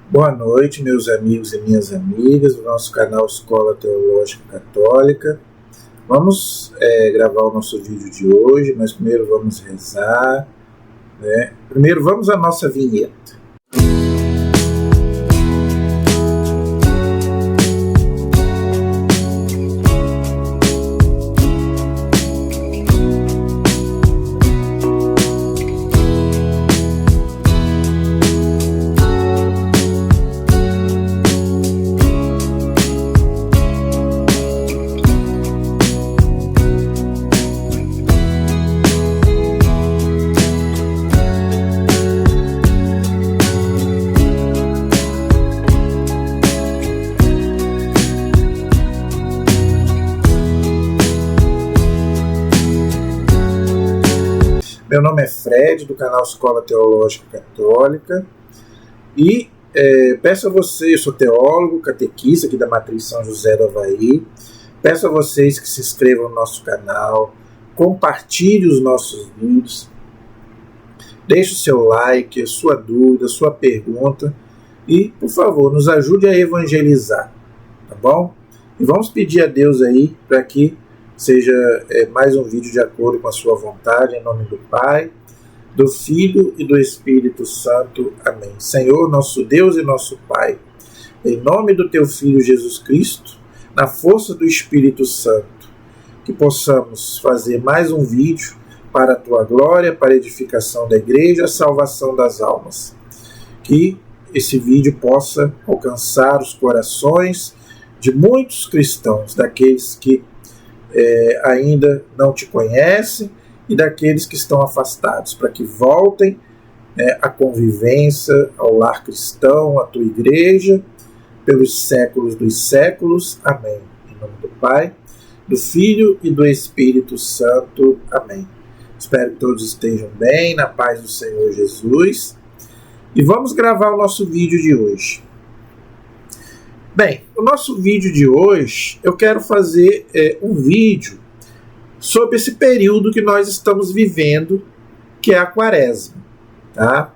Boa noite, meus amigos e minhas amigas do nosso canal Escola Teológica Católica. Vamos gravar o nosso vídeo de hoje, mas primeiro vamos rezar, né? Primeiro vamos à nossa vinheta. Meu nome é Fred, do canal Escola Teológica Católica, e peço a vocês, eu sou teólogo, catequista aqui da Matriz São José do Avaí, peço a vocês que se inscrevam no nosso canal, compartilhem os nossos vídeos, deixe o seu like, a sua dúvida, a sua pergunta, e, por favor, nos ajude a evangelizar, tá bom? E vamos pedir a Deus aí para que seja mais um vídeo de acordo com a sua vontade, em nome do Pai, do Filho e do Espírito Santo. Amém. Senhor, nosso Deus e nosso Pai, em nome do Teu Filho Jesus Cristo, na força do Espírito Santo, que possamos fazer mais um vídeo para a Tua glória, para a edificação da igreja, a salvação das almas. Que esse vídeo possa alcançar os corações de muitos cristãos, daqueles que ainda não te conhecem e daqueles que estão afastados, para que voltem à convivência, ao lar cristão, à tua igreja, pelos séculos dos séculos. Amém. Em nome do Pai, do Filho e do Espírito Santo. Amém. Espero que todos estejam bem, na paz do Senhor Jesus. E vamos gravar o nosso vídeo de hoje. Bem, o nosso vídeo de hoje, eu quero fazer um vídeo sobre esse período que nós estamos vivendo, que é a Quaresma, tá?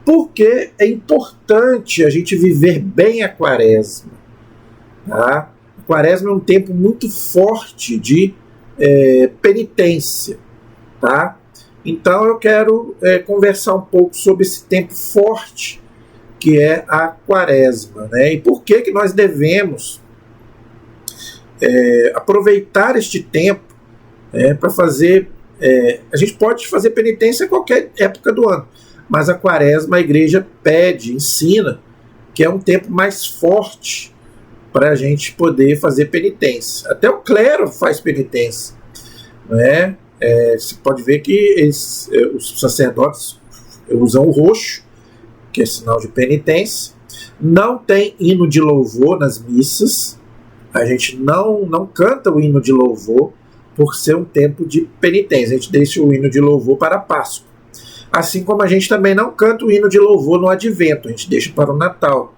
Porque é importante a gente viver bem a Quaresma, tá? A Quaresma é um tempo muito forte de penitência, tá? Então eu quero conversar um pouco sobre esse tempo forte que é a Quaresma, né? E por que nós devemos aproveitar este tempo para fazer... a gente pode fazer penitência a qualquer época do ano, mas a Quaresma a igreja pede, ensina, que é um tempo mais forte para a gente poder fazer penitência. Até o clero faz penitência, né? Você pode ver que os sacerdotes usam o roxo, que é sinal de penitência. Não tem hino de louvor nas missas. A gente não canta o hino de louvor por ser um tempo de penitência. A gente deixa o hino de louvor para a Páscoa. Assim como a gente também não canta o hino de louvor no Advento. A gente deixa para o Natal.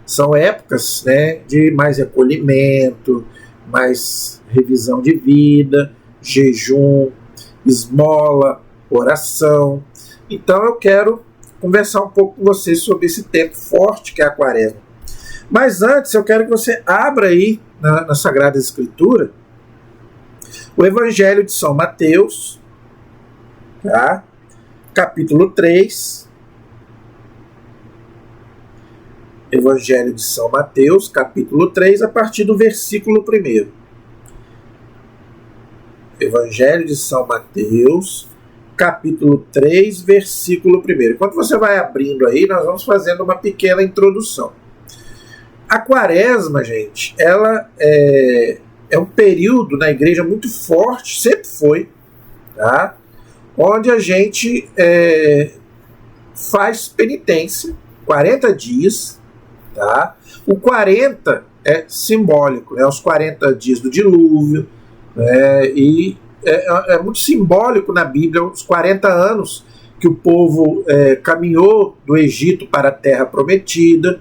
São épocas, né, de mais recolhimento, mais revisão de vida, jejum, esmola, oração. Então eu quero conversar um pouco com você sobre esse tempo forte que é a Quaresma. Mas antes, eu quero que você abra aí na Sagrada Escritura o Evangelho de São Mateus, tá? Capítulo 3. Evangelho de São Mateus, capítulo 3, a partir do versículo 1. Evangelho de São Mateus, capítulo 3, versículo 1. Enquanto você vai abrindo aí, nós vamos fazendo uma pequena introdução. A Quaresma, gente, ela é um período na igreja muito forte, sempre foi, tá? Onde a gente faz penitência, 40 dias, tá? O 40 é simbólico, né? Os 40 dias do dilúvio, e é muito simbólico na Bíblia os 40 anos que o povo caminhou do Egito para a Terra Prometida,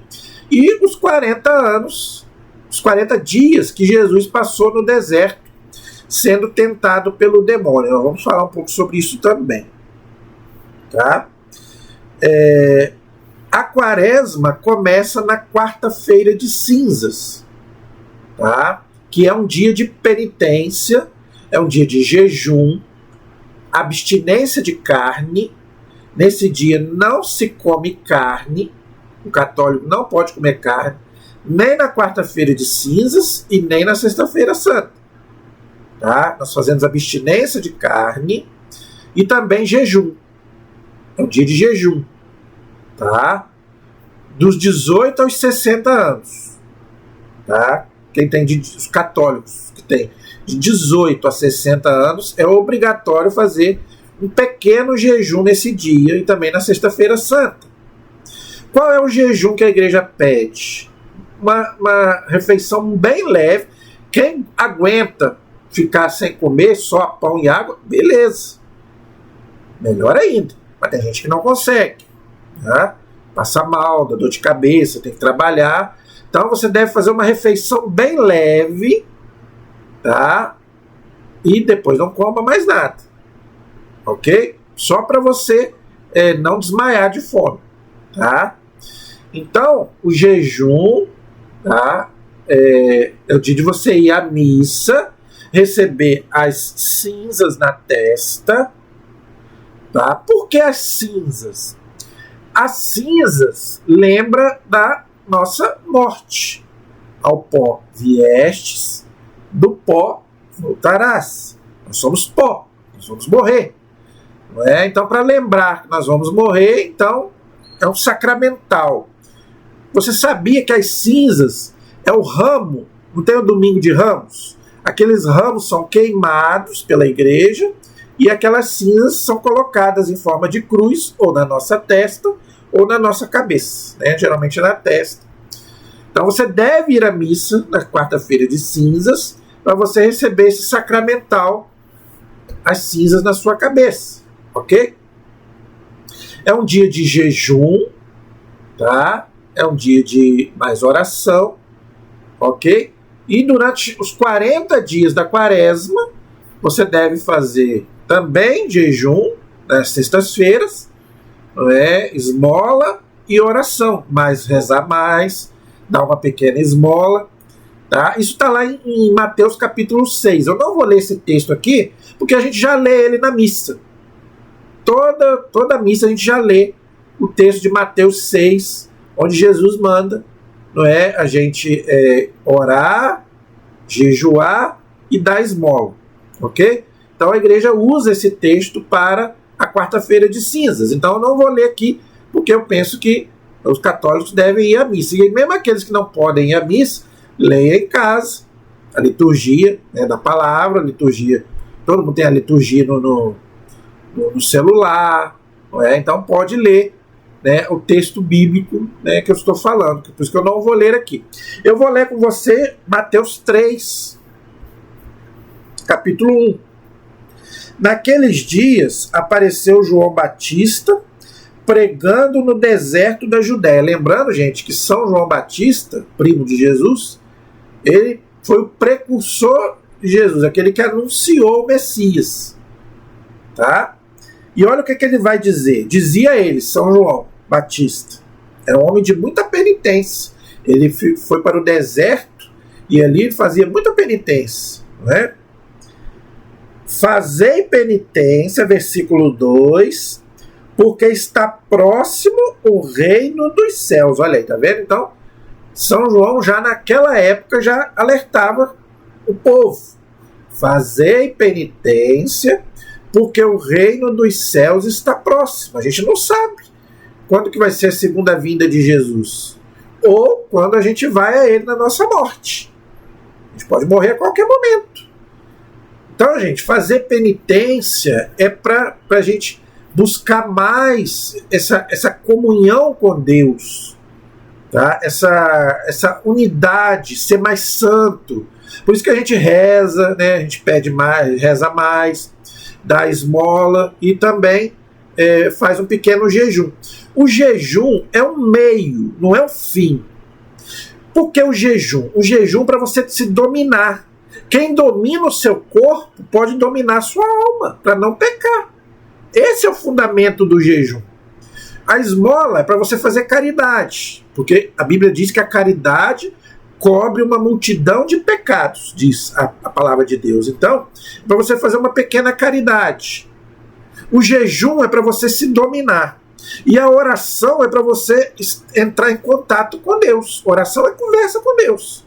e os 40 anos, os 40 dias que Jesus passou no deserto, sendo tentado pelo demônio. Nós vamos falar um pouco sobre isso também. Tá? A quaresma começa na quarta-feira de cinzas, tá? Que é um dia de penitência, é um dia de jejum, abstinência de carne. Nesse dia não se come carne, o católico não pode comer carne, nem na quarta-feira de cinzas e nem na sexta-feira santa. Tá? Nós fazemos abstinência de carne e também jejum. É um dia de jejum. Tá? Dos 18 aos 60 anos. Tá? Quem tem os católicos que tem de 18 a 60 anos é obrigatório fazer um pequeno jejum nesse dia e também na sexta-feira santa. Qual é o jejum que a igreja pede? Uma refeição bem leve. Quem aguenta ficar sem comer, só pão e água, beleza. Melhor ainda. Mas tem gente que não consegue. Tá? Passa mal, dá dor de cabeça, tem que trabalhar. Então você deve fazer uma refeição bem leve, tá? E depois não coma mais nada. Ok? Só para você não desmaiar de fome. Tá? Então, o jejum, tá? É o dia de você ir à missa, receber as cinzas na testa. Tá? Por que as cinzas? As cinzas lembram da nossa morte. Ao pó viestes, do pó voltarás. Nós somos pó, nós vamos morrer. Não é? Então, para lembrar que nós vamos morrer, então é um sacramental. Você sabia que as cinzas é o ramo, não tem o domingo de ramos? Aqueles ramos são queimados pela igreja e aquelas cinzas são colocadas em forma de cruz, ou na nossa testa, ou na nossa cabeça, né? Geralmente na testa. Então você deve ir à missa na quarta-feira de cinzas para você receber esse sacramental, as cinzas na sua cabeça, ok? É um dia de jejum, tá? É um dia de mais oração, ok? E durante os 40 dias da quaresma, você deve fazer também jejum nas sextas-feiras, esmola e oração, mas rezar mais, dar uma pequena esmola, tá? Isso está lá em Mateus capítulo 6. Eu não vou ler esse texto aqui, porque a gente já lê ele na missa. Toda missa a gente já lê o texto de Mateus 6, onde Jesus manda, não é, a gente orar, jejuar e dar esmola, ok? Então a igreja usa esse texto para a quarta-feira de cinzas. Então eu não vou ler aqui, porque eu penso que os católicos devem ir à missa. E mesmo aqueles que não podem ir à missa, leia em casa a liturgia, né, da palavra, a liturgia. Todo mundo tem a liturgia no celular, não é? Então pode ler, né, o texto bíblico, né, que eu estou falando. Por isso que eu não vou ler aqui. Eu vou ler com você Mateus 3, capítulo 1. Naqueles dias apareceu João Batista pregando no deserto da Judéia. Lembrando, gente, que São João Batista, primo de Jesus, ele foi o precursor de Jesus, aquele que anunciou o Messias. Tá? E olha o que ele vai dizer. Dizia ele, São João Batista, era um homem de muita penitência. Ele foi para o deserto e ali ele fazia muita penitência. Não é? Fazei penitência, versículo 2, porque está próximo o reino dos céus. Olha aí, tá vendo? Então, São João já naquela época já alertava o povo. Fazei penitência, porque o reino dos céus está próximo. A gente não sabe quando que vai ser a segunda vinda de Jesus. Ou quando a gente vai a ele na nossa morte. A gente pode morrer a qualquer momento. Então, gente, fazer penitência é para a gente buscar mais essa comunhão com Deus, tá? Essa unidade, ser mais santo. Por isso que a gente reza, né? A gente pede mais, reza mais, dá esmola e também faz um pequeno jejum. O jejum é um meio, não é um fim. Por que o jejum? O jejum para você se dominar. Quem domina o seu corpo pode dominar a sua alma, para não pecar. Esse é o fundamento do jejum. A esmola é para você fazer caridade, porque a Bíblia diz que a caridade cobre uma multidão de pecados, diz a palavra de Deus. Então, é para você fazer uma pequena caridade. O jejum é para você se dominar. E a oração é para você entrar em contato com Deus. Oração é conversa com Deus.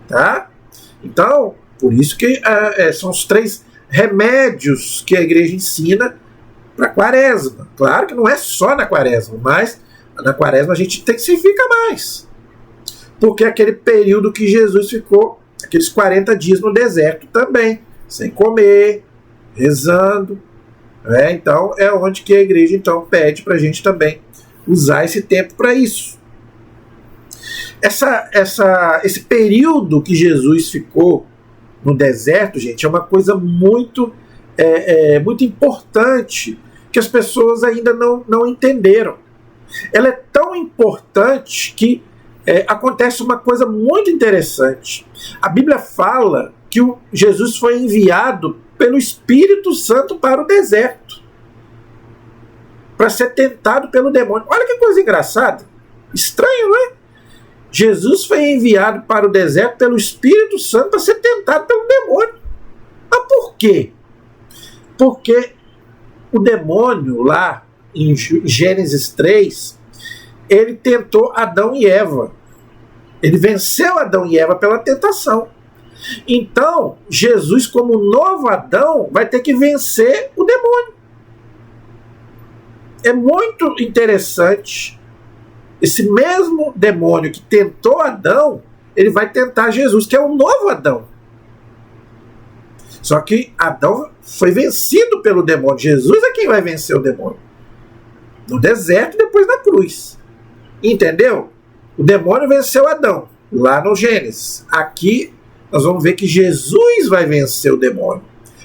Tá? Então, por isso que são os 3 remédios que a igreja ensina para a quaresma. Claro que não é só na quaresma, mas na quaresma a gente intensifica mais. Porque é aquele período que Jesus ficou, aqueles 40 dias no deserto também, sem comer, rezando. Então é onde que a igreja então pede para a gente também usar esse tempo para isso. Esse período que Jesus ficou no deserto, gente, é uma coisa muito, muito importante que as pessoas ainda não entenderam. Ela é tão importante que acontece uma coisa muito interessante. A Bíblia fala que Jesus foi enviado pelo Espírito Santo para o deserto para ser tentado pelo demônio. Olha que coisa engraçada. Estranho, não é? Jesus foi enviado para o deserto pelo Espírito Santo para ser tentado pelo demônio. Mas por quê? Porque o demônio lá em Gênesis 3, ele tentou Adão e Eva. Ele venceu Adão e Eva pela tentação. Então, Jesus, como novo Adão, vai ter que vencer o demônio. É muito interessante. Esse mesmo demônio que tentou Adão, ele vai tentar Jesus, que é um novo Adão. Só que Adão foi vencido pelo demônio. Jesus é quem vai vencer o demônio. No deserto e depois na cruz. Entendeu? O demônio venceu Adão, lá no Gênesis. Aqui nós vamos ver que Jesus vai vencer o demônio.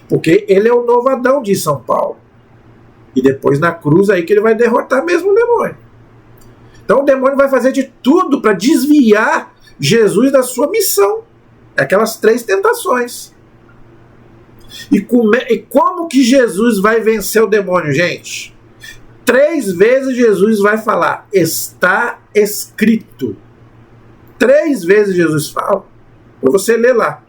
Porque ele é o novo Adão de São Paulo. E depois na cruz aí que ele vai derrotar mesmo o demônio. Então o demônio vai fazer de tudo para desviar Jesus da sua missão. Aquelas 3 tentações. E como que Jesus vai vencer o demônio, gente? 3 vezes Jesus vai falar, está escrito. 3 vezes Jesus fala. Para você ler lá.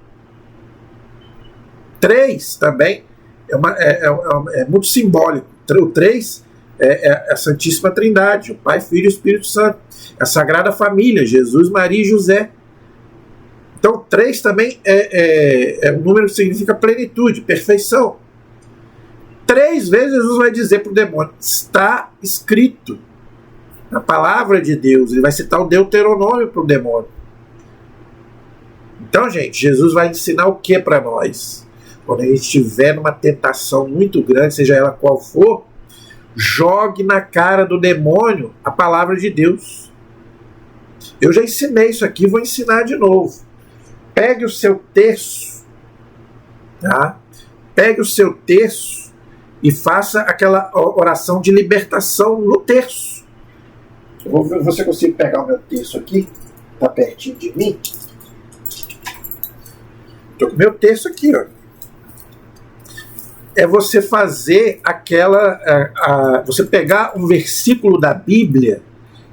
3 também é muito simbólico. O 3 é a Santíssima Trindade, o Pai, Filho e o Espírito Santo. A Sagrada Família, Jesus, Maria e José. Então 3 também é um número que significa plenitude, perfeição. 3 vezes Jesus vai dizer para o demônio, está escrito na palavra de Deus. Ele vai citar o Deuteronômio para o demônio. Então, gente, Jesus vai ensinar o que para nós? Quando a gente estiver numa tentação muito grande, seja ela qual for, jogue na cara do demônio a palavra de Deus. Eu já ensinei isso aqui, vou ensinar de novo. Pegue o seu terço, tá? Pegue o seu terço e faça aquela oração de libertação no terço. Eu vou ver se eu consigo pegar o meu terço aqui, tá pertinho de mim. Estou com o meu terço aqui, ó. É você fazer você pegar um versículo da Bíblia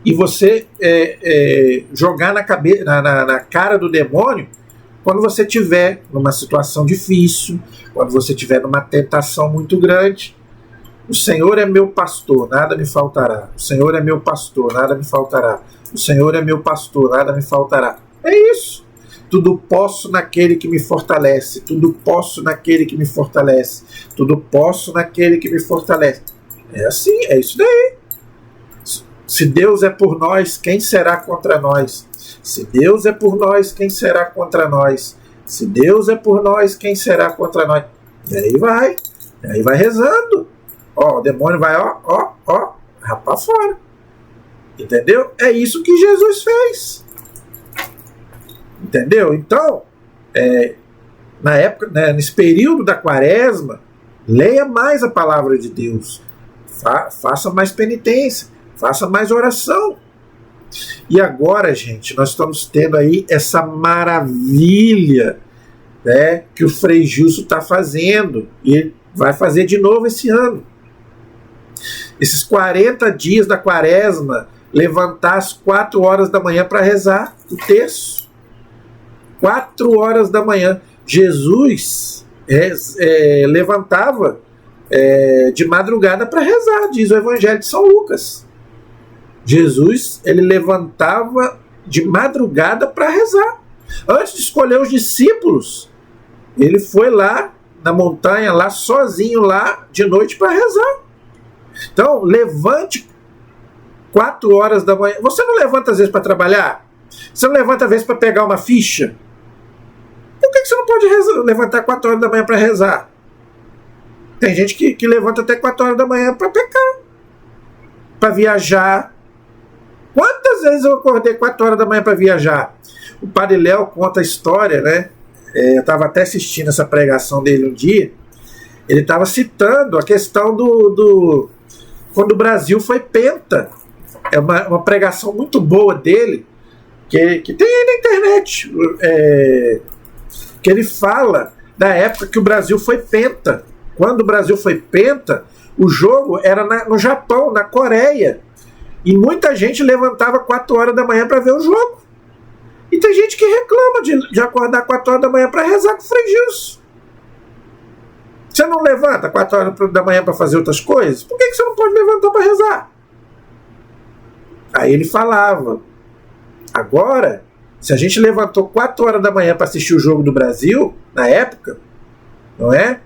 e você jogar na cara do demônio quando você estiver numa situação difícil, quando você estiver numa tentação muito grande. O Senhor é meu pastor, nada me faltará. O Senhor é meu pastor, nada me faltará. O Senhor é meu pastor, nada me faltará. É isso. Tudo posso naquele que me fortalece. Tudo posso naquele que me fortalece. Tudo posso naquele que me fortalece. É assim, é isso daí. Se Deus é por nós, quem será contra nós? Se Deus é por nós, quem será contra nós? Se Deus é por nós, quem será contra nós? E aí vai rezando. Ó, o demônio vai, rapar fora. Entendeu? É isso que Jesus fez. Entendeu? Então, na época, nesse período da quaresma, leia mais a palavra de Deus. Faça mais penitência. Faça mais oração. E agora, gente, nós estamos tendo aí essa maravilha, né, que o Frei Justo está fazendo. E ele vai fazer de novo esse ano. esses 40 dias da quaresma, levantar às 4 horas da manhã para rezar o terço. 4 horas da manhã. Jesus levantava de madrugada para rezar, diz o Evangelho de São Lucas. Jesus, ele levantava de madrugada para rezar. Antes de escolher os discípulos, ele foi lá na montanha, lá sozinho, lá de noite para rezar. Então, levante 4 horas da manhã. Você não levanta às vezes para trabalhar? Você não levanta às vezes para pegar uma ficha? Por que você não pode levantar 4 horas da manhã para rezar? Tem gente que levanta até 4 horas da manhã para pecar, para viajar. Quantas vezes eu acordei 4 horas da manhã para viajar? O Padre Léo conta a história, né? Eu estava até assistindo essa pregação dele um dia. Ele estava citando a questão do quando o Brasil foi penta. É uma pregação muito boa dele, que tem aí na internet, que ele fala da época que o Brasil foi penta. Quando o Brasil foi penta, o jogo era no Japão, na Coreia. E muita gente levantava 4 horas da manhã para ver o jogo. E tem gente que reclama de acordar 4 horas da manhã para rezar com o Frei Gilson. Você não levanta 4 horas da manhã para fazer outras coisas? Por que você não pode levantar para rezar? Aí ele falava, agora, se a gente levantou 4 horas da manhã para assistir o jogo do Brasil, na época, não é?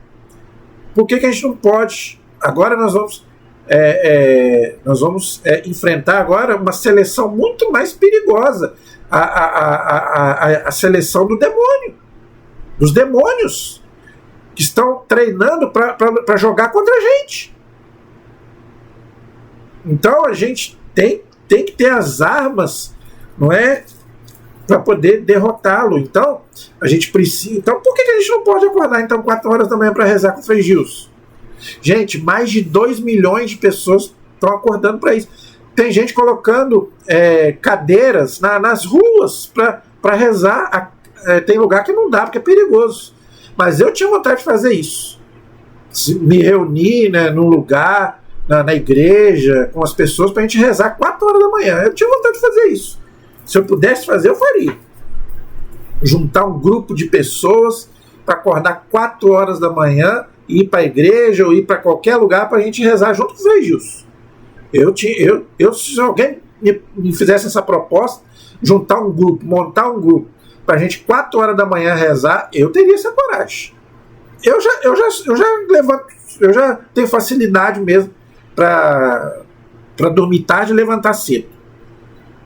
Por que a gente não pode? Agora nós vamos enfrentar agora uma seleção muito mais perigosa, a seleção do demônio, dos demônios que estão treinando para jogar contra a gente. Então a gente tem que ter as armas, não é, para poder derrotá-lo. Então a gente precisa. Então por que a gente não pode acordar então 4 horas da manhã para rezar com o Frei Gilson? Gente, mais de 2 milhões de pessoas estão acordando para isso. Tem gente colocando cadeiras nas ruas para rezar. Tem lugar que não dá, porque é perigoso. Mas eu tinha vontade de fazer isso. Me reunir, né, num lugar, na igreja, com as pessoas, para a gente rezar 4 horas da manhã. Eu tinha vontade de fazer isso. Se eu pudesse fazer, eu faria. Juntar um grupo de pessoas para acordar 4 horas da manhã, ir para a igreja ou ir para qualquer lugar para a gente rezar junto com o Frei Gilson. Se alguém me fizesse essa proposta, juntar um grupo, montar um grupo, para a gente 4 horas da manhã rezar, eu teria essa coragem. Eu já tenho facilidade mesmo para dormir tarde e levantar cedo.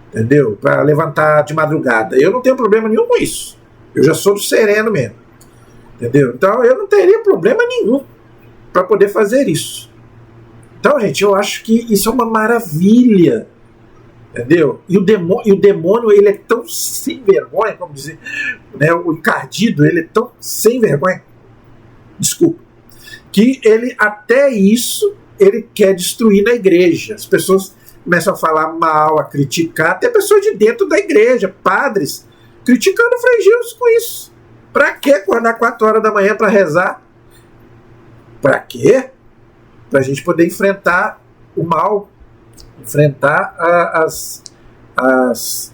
Entendeu? Para levantar de madrugada. Eu não tenho problema nenhum com isso. Eu já sou do sereno mesmo. Entendeu? Então eu não teria problema nenhum para poder fazer isso. Então, gente, eu acho que isso é uma maravilha. Entendeu? E o demônio, ele é tão sem vergonha, como dizer, né, o encardido, ele é tão sem vergonha, desculpa, que ele, até isso, ele quer destruir na igreja. As pessoas começam a falar mal, a criticar, até pessoas de dentro da igreja, padres, criticando o Frei Gilson com isso. Pra que acordar 4 horas da manhã para rezar? Pra quê? Pra gente poder enfrentar o mal, enfrentar as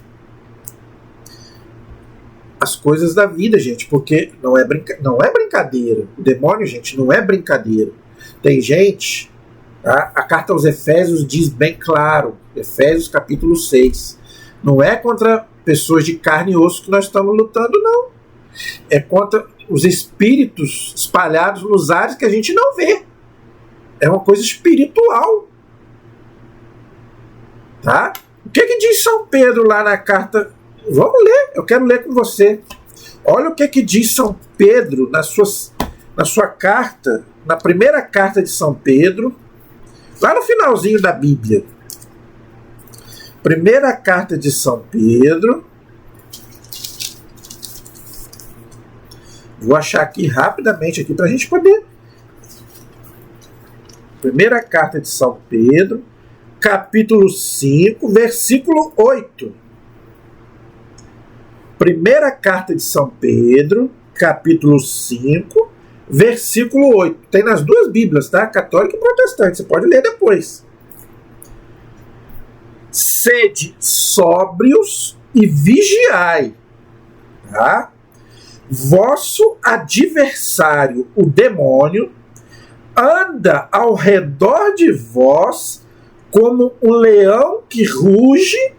coisas da vida, gente, porque não é brincadeira. O demônio, gente, não é brincadeira. Tem gente, tá? A carta aos Efésios diz bem claro, Efésios capítulo 6, não é contra pessoas de carne e osso que nós estamos lutando, não. É contra os espíritos espalhados nos ares que a gente não vê. É uma coisa espiritual. Tá? O que diz São Pedro lá na carta? Vamos ler, eu quero ler com você. Olha o que diz São Pedro na sua carta, na primeira carta de São Pedro, lá no finalzinho da Bíblia. Primeira carta de São Pedro. Vou achar aqui rapidamente aqui para a gente poder. Primeira carta de São Pedro, capítulo 5, versículo 8. Primeira carta de São Pedro, capítulo 5, versículo 8. Tem nas duas Bíblias, tá? Católica e protestante. Você pode ler depois. Sede sóbrios e vigiai, tá? Vosso adversário, o demônio, anda ao redor de vós como um leão que ruge,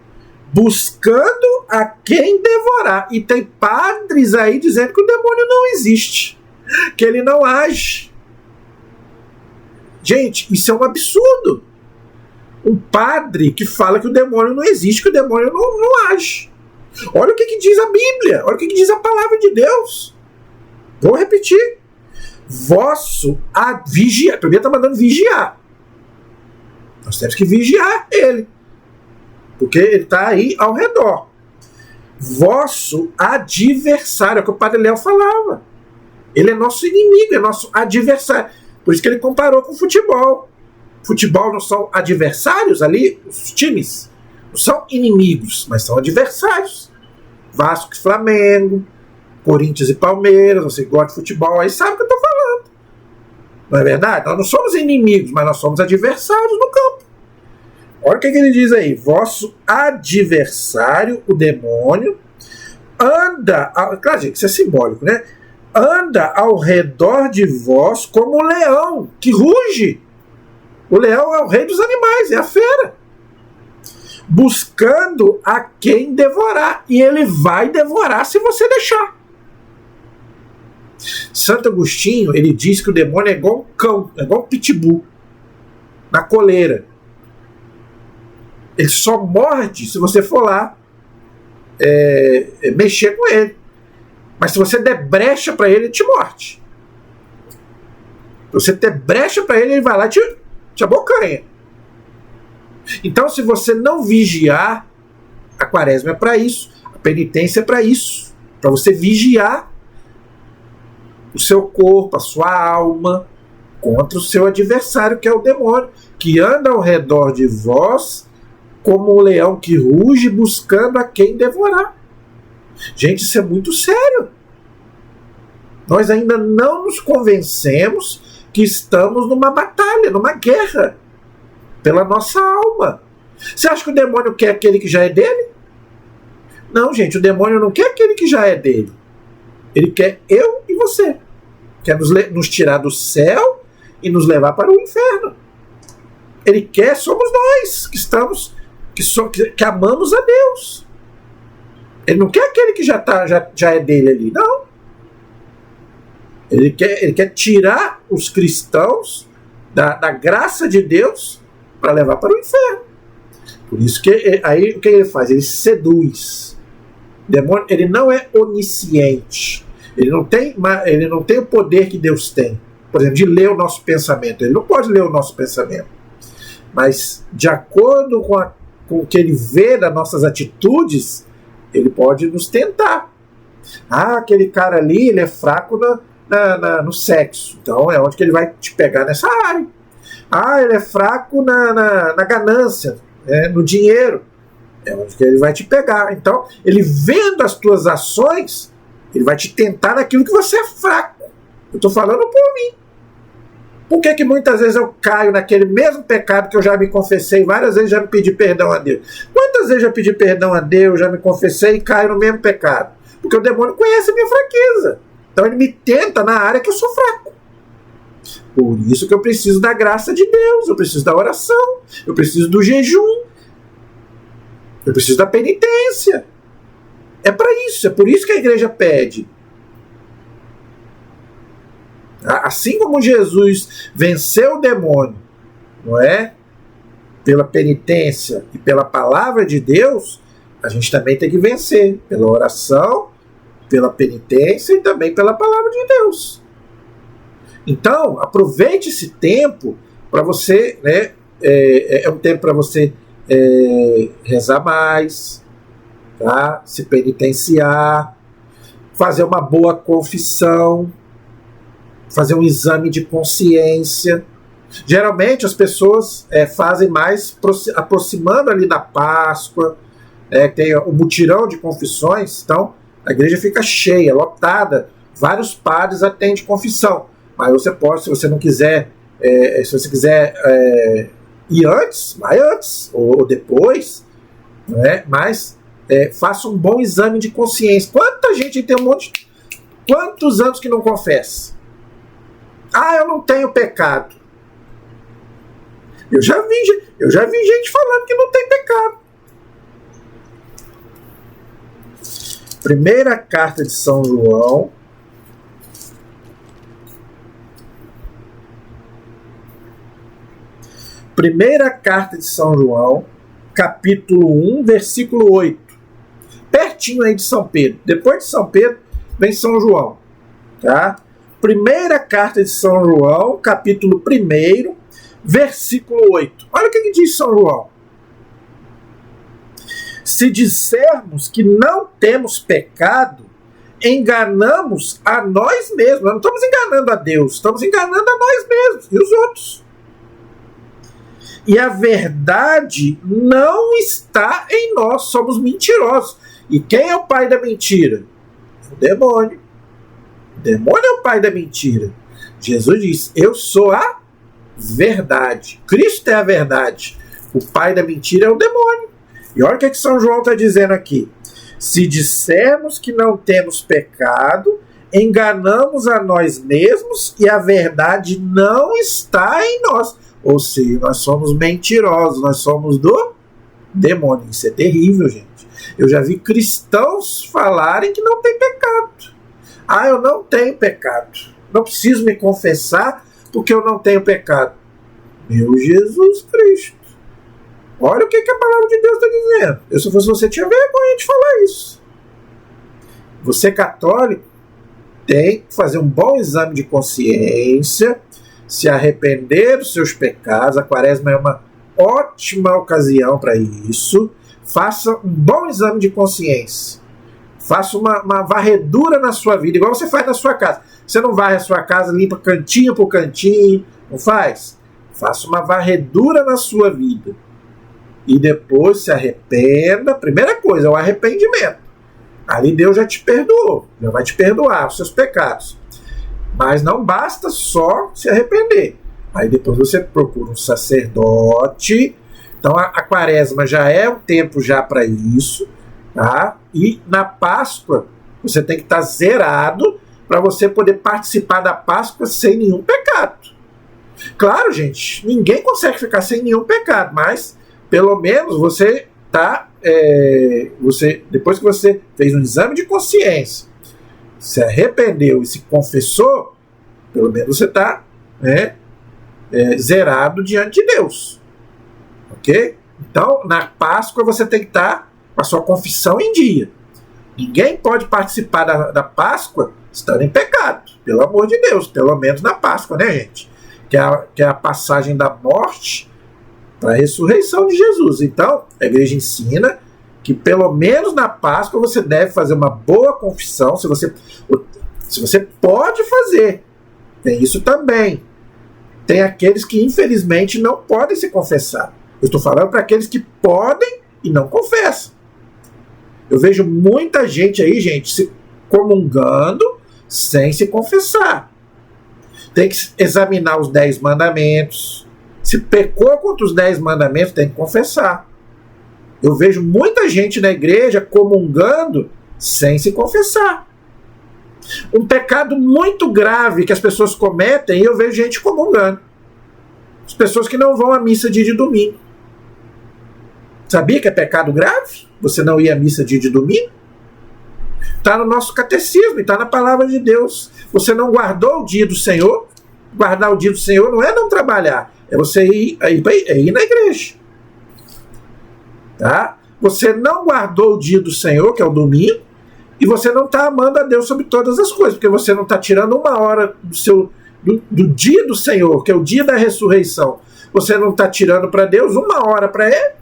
buscando a quem devorar. E tem padres aí dizendo que o demônio não existe, que ele não age. Gente, isso é um absurdo. Um padre que fala que o demônio não existe, que o demônio não age. Olha o que diz a Bíblia, olha o que diz a palavra de Deus. Vou repetir. Vosso vigiar. Primeiro está mandando vigiar. Nós temos que vigiar ele, porque ele está aí ao redor. Vosso adversário, é o que o Padre Léo falava. Ele é nosso inimigo, é nosso adversário. Por isso que ele comparou com o futebol. Futebol não são adversários ali, os times não são inimigos, mas são adversários. Vasco e Flamengo, Corinthians e Palmeiras, você que gosta de futebol aí sabe o que eu estou falando. Não é verdade? Nós não somos inimigos, mas nós somos adversários no campo. Olha o que ele diz aí. Vosso adversário, o demônio, anda... Claro, gente, isso é simbólico, né? Anda ao redor de vós como um leão que ruge. O leão é o rei dos animais, é a fera. Buscando a quem devorar. E ele vai devorar se você deixar. Santo Agostinho, ele diz que o demônio é igual um cão, é igual um pitbull na coleira. Ele só morde se você for lá mexer com ele. Mas se você der brecha para ele te morde. Se você der brecha para ele vai lá e te abocanha. Então, se você não vigiar, a quaresma é para isso, a penitência é para isso, para você vigiar o seu corpo, a sua alma, contra o seu adversário, que é o demônio, que anda ao redor de vós como um leão que ruge, buscando a quem devorar. Gente, isso é muito sério. Nós ainda não nos convencemos que estamos numa batalha, numa guerra, pela nossa alma. Você acha que o demônio quer aquele que já é dele? Não, gente, o demônio não quer aquele que já é dele. Ele quer eu e você. Quer nos tirar do céu e nos levar para o inferno. Ele quer, somos nós que estamos, que amamos a Deus. Ele não quer aquele que já é dele ali, não. Ele quer tirar os cristãos da graça de Deus para levar para o inferno. Por isso que aí o que ele faz? Ele seduz. O demônio, ele não é onisciente. Ele não tem o poder que Deus tem, por exemplo, de ler o nosso pensamento. Ele não pode ler o nosso pensamento. Mas, de acordo com o que ele vê das nossas atitudes, ele pode nos tentar. Ah, aquele cara ali, ele é fraco no sexo. Então, é onde que ele vai te pegar nessa área. Ah, ele é fraco na ganância, no dinheiro. É onde que ele vai te pegar. Então, ele vendo as tuas ações, ele vai te tentar naquilo que você é fraco. Eu estou falando por mim. Por que muitas vezes eu caio naquele mesmo pecado que eu já me confessei, várias vezes já me pedi perdão a Deus? Quantas vezes já pedi perdão a Deus, já me confessei e caio no mesmo pecado? Porque o demônio conhece a minha fraqueza. Então ele me tenta na área que eu sou fraco. Por isso que eu preciso da graça de Deus, eu preciso da oração, eu preciso do jejum, eu preciso da penitência. É para isso, é por isso que a igreja pede. Assim como Jesus venceu o demônio, não é? Pela penitência e pela palavra de Deus, a gente também tem que vencer pela oração, pela penitência e também pela palavra de Deus. Então, aproveite esse tempo para você, né? É um tempo para você rezar mais, tá? Se penitenciar, fazer uma boa confissão, fazer um exame de consciência. Geralmente as pessoas fazem mais aproximando ali da Páscoa, tem o mutirão de confissões, então a igreja fica cheia, lotada, vários padres atendem confissão, mas você pode, se você não quiser, se você quiser E antes, vai antes, ou depois, né? Mas faça um bom exame de consciência. Quanta gente tem quantos anos que não confessa? Ah, eu não tenho pecado. Eu já vi gente falando que não tem pecado. Primeira carta de São João. Primeira carta de São João, capítulo 1, versículo 8. Pertinho aí de São Pedro. Depois de São Pedro, vem São João. Tá? Primeira carta de São João, capítulo 1, versículo 8. Olha o que diz São João. Se dissermos que não temos pecado, enganamos a nós mesmos. Nós não estamos enganando a Deus, estamos enganando a nós mesmos e os outros. E a verdade não está em nós, somos mentirosos. E quem é o pai da mentira? O demônio. O demônio é o pai da mentira. Jesus diz, eu sou a verdade. Cristo é a verdade. O pai da mentira é o demônio. E olha o que São João está dizendo aqui. Se dissermos que não temos pecado, enganamos a nós mesmos e a verdade não está em nós. Ou seja, nós somos mentirosos, nós somos do demônio. Isso é terrível, gente. Eu já vi cristãos falarem que não tem pecado. Ah, eu não tenho pecado. Não preciso me confessar porque eu não tenho pecado. Meu Jesus Cristo. Olha o que a palavra de Deus está dizendo. Eu, se fosse você, tinha vergonha de falar isso. Você católico tem que fazer um bom exame de consciência, se arrepender dos seus pecados. A quaresma é uma ótima ocasião para isso. Faça um bom exame de consciência. Faça uma varredura na sua vida, igual você faz na sua casa. Você não varre a sua casa, limpa cantinho por cantinho, não faz? Faça uma varredura na sua vida. E depois se arrependa. Primeira coisa, é o arrependimento. Ali Deus já te perdoou, já vai te perdoar os seus pecados. Mas não basta só se arrepender. Aí depois você procura um sacerdote. Então a quaresma já é um tempo já para isso. Tá? E na Páscoa você tem que estar zerado para você poder participar da Páscoa sem nenhum pecado. Claro, gente, ninguém consegue ficar sem nenhum pecado, mas pelo menos você está... depois que você fez um exame de consciência, se arrependeu e se confessou, pelo menos você está zerado diante de Deus. Ok? Então, na Páscoa você tem que estar com a sua confissão em dia. Ninguém pode participar da Páscoa estando em pecado. Pelo amor de Deus, pelo menos na Páscoa, né, gente? Que é a passagem da morte para a ressurreição de Jesus. Então, a igreja ensina que pelo menos na Páscoa você deve fazer uma boa confissão, se você pode fazer. Tem isso também. Tem aqueles que infelizmente não podem se confessar. Eu estou falando para aqueles que podem e não confessam. Eu vejo muita gente aí, gente, se comungando sem se confessar. Tem que examinar os 10 mandamentos. Se pecou contra os 10 mandamentos, tem que confessar. Eu vejo muita gente na igreja comungando sem se confessar. Um pecado muito grave que as pessoas cometem, eu vejo gente comungando. As pessoas que não vão à missa dia de domingo. Sabia que é pecado grave? Você não ir à missa dia de domingo? Está no nosso catecismo, está na palavra de Deus. Você não guardou o dia do Senhor? Guardar o dia do Senhor não é não trabalhar, é você ir na igreja. Tá? Você não guardou o dia do Senhor, que é o domingo, e você não está amando a Deus sobre todas as coisas, porque você não está tirando uma hora do dia do Senhor, que é o dia da ressurreição. Você não está tirando para Deus uma hora para Ele.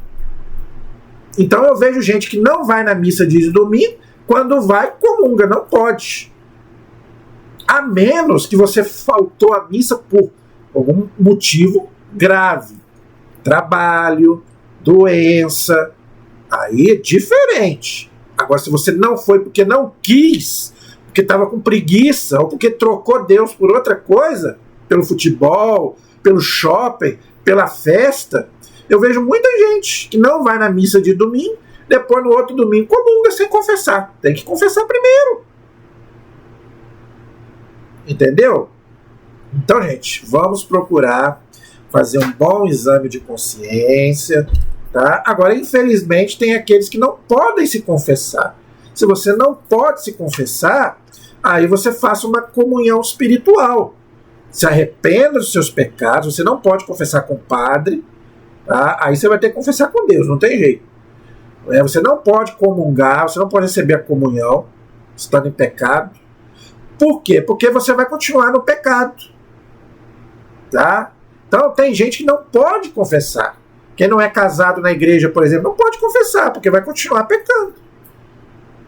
Então eu vejo gente que não vai na missa dia de domingo, quando vai, comunga, não pode. A menos que você faltou à missa por algum motivo grave. Trabalho, doença, aí é diferente. Agora, se você não foi porque não quis, porque estava com preguiça, ou porque trocou Deus por outra coisa, pelo futebol, pelo shopping, pela festa, Eu vejo muita gente que não vai na missa de domingo, depois no outro domingo comunga sem confessar. Tem que confessar primeiro. Entendeu? Então, gente, vamos procurar fazer um bom exame de consciência, tá? Agora, infelizmente, tem aqueles que não podem se confessar. Se você não pode se confessar, aí você faça uma comunhão espiritual. Se arrependa dos seus pecados. Você não pode confessar com o padre, tá? Aí você vai ter que confessar com Deus, não tem jeito. Você não pode comungar, você não pode receber a comunhão estando em pecado. Por quê? Porque você vai continuar no pecado, tá? Então tem gente que não pode confessar. Quem não é casado na igreja, por exemplo, não pode confessar, porque vai continuar pecando.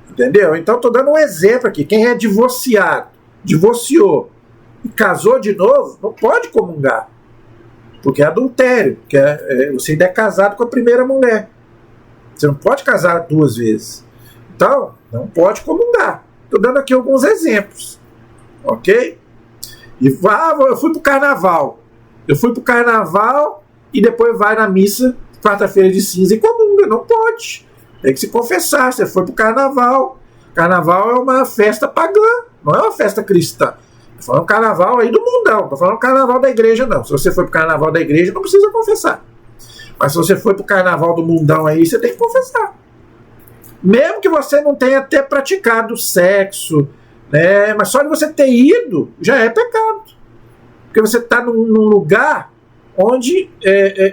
Entendeu? Então estou dando um exemplo aqui. Quem é divorciado, divorciou e casou de novo, não pode comungar. Porque é adultério. Porque você ainda é casado com a primeira mulher. Você não pode casar 2 vezes. Então, não pode comungar. Estou dando aqui alguns exemplos. Ok? E eu fui para o carnaval. Eu fui para o carnaval e depois vai na missa, quarta-feira de cinza, e comunga. Não pode. Tem que se confessar. Você foi para o carnaval. Carnaval é uma festa pagã, não é uma festa cristã. Estou falando carnaval aí do mundão. Estou falando carnaval da igreja, não. Se você foi para o carnaval da igreja, não precisa confessar. Mas se você foi para o carnaval do mundão aí, você tem que confessar. Mesmo que você não tenha até praticado sexo, né? Mas só de você ter ido já é pecado. Porque você está num lugar onde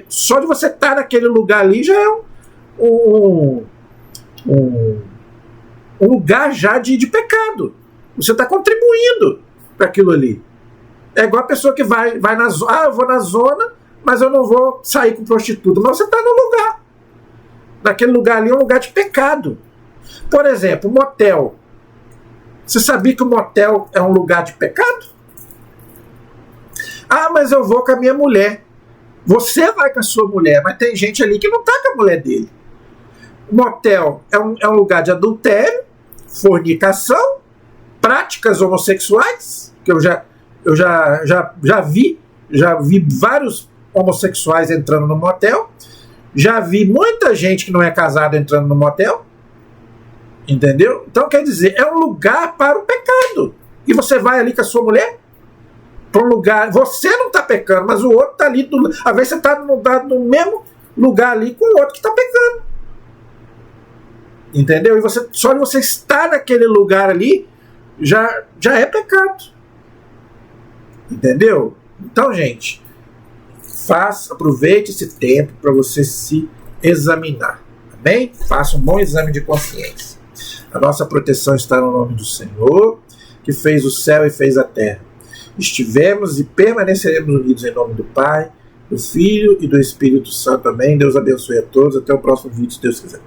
só de você estar naquele lugar ali já é um lugar já de pecado. Você está contribuindo para aquilo ali. É igual a pessoa que vai na zona. Eu vou na zona, mas eu não vou sair com prostituta. Mas você está no lugar. Naquele lugar ali é um lugar de pecado. Por exemplo, motel. Você sabia que o motel é um lugar de pecado? Ah, mas eu vou com a minha mulher. Você vai com a sua mulher, mas tem gente ali que não está com a mulher dele. O motel é um lugar de adultério, fornicação, práticas homossexuais, que eu já vi vários homossexuais entrando no motel, já vi muita gente que não é casada entrando no motel, entendeu? Então, quer dizer, é um lugar para o pecado. E você vai ali com a sua mulher para um lugar, você não está pecando, mas o outro está ali, às vezes você está no mesmo lugar ali com o outro que está pecando. Entendeu? E só de você estar naquele lugar ali já é pecado. Entendeu? Então, gente, aproveite esse tempo para você se examinar. Amém? Faça um bom exame de consciência. A nossa proteção está no nome do Senhor, que fez o céu e fez a terra. Estivemos e permaneceremos unidos em nome do Pai, do Filho e do Espírito Santo. Amém? Deus abençoe a todos. Até o próximo vídeo, se Deus quiser.